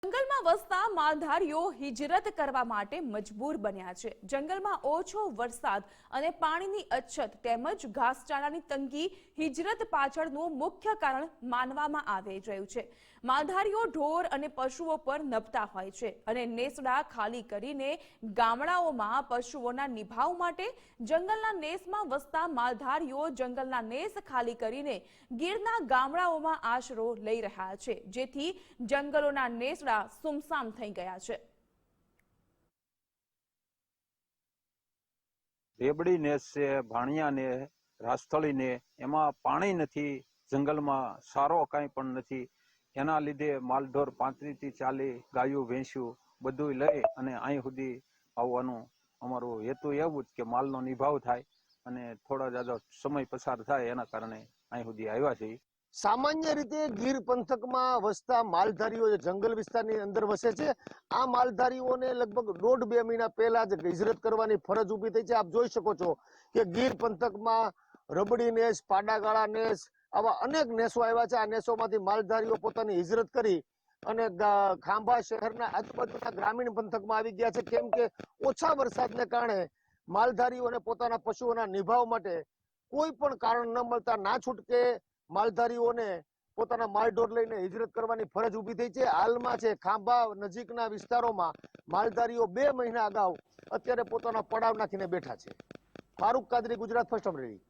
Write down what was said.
જંગલમાં વસતા માલધારીઓ હિજરત કરવા માટે મજબૂર બન્યા છે। જંગલમાં ઓછો વરસાદ અને પાણીની અછત તેમજ ઘાસચારાની તંગી હિજરત પાછળનું મુખ્ય કારણ માનવામાં આવી રહ્યું છે। માલધારીઓ ઢોર અને પશુઓ પર નભતા હોય છે અને નેસડા ખાલી કરીને ગામડાઓમાં પશુઓના નિભાવ માટે જંગલના નેસમાં વસતા માલધારીઓ જંગલના નેસ ખાલી કરીને ગીરના ગામડાઓમાં આશરો લઈ રહ્યા છે, જેથી જંગલોના નેસડા સુમસામ થઈ ગયા છે। રેબડી નેસ છે, ભાણિયા ને, રાસ્થળી ને, એમાં પાણી નથી, જંગલમાં સારો કાંઈ પણ નથી। એના લીધે માલઢોર 35 થી 40 ગાયું ભેંસ્યું બધું લઈ અને અહીં સુધી આવવાનું અમારું હેતુ એવું જ કે માલનો નિભાવ થાય અને થોડા જાજો સમય પસાર થાય એના કારણે અહીં સુધી આવ્યા છે। સામાન્ય રીતે ગીર પંથકમાં વસતા માલધારીઓ જંગલ વિસ્તારની અંદર વસે છે। આ માલધારીઓને લગભગ 1.5-2 મહિના પહેલા જ હિજરત કરવાની ફરજ ઊભી થઈ છે। આપ જોઈ શકો છો કે ગીર પંથકમાં રબડી નેસ, પાડાગાળા નેસ, આવા અનેક નેસો આવ્યા છે। આ નેસોમાંથી માલધારીઓ પોતાની હિજરત કરી અને ખાંભા શહેરના આજુબાજુના ગ્રામીણ પંથકમાં આવી ગયા છે, કેમ કે ઓછા વરસાદને કારણે માલધારીઓને પોતાના પશુઓના નિભાવ માટે કોઈ પણ કારણ ન મળતા ના છૂટકે માલધારીઓને પોતાના માલઢોર લઈને હિજરત કરવાની ફરજ ઊભી થઈ છે। હાલમાં છે ખાંભા નજીકના વિસ્તારોમાં માલધારીઓ 2 મહિના અગાઉ અત્યારે પોતાના પડાવ નાખીને બેઠા છે। Farooq Qadri, Gujarat first update.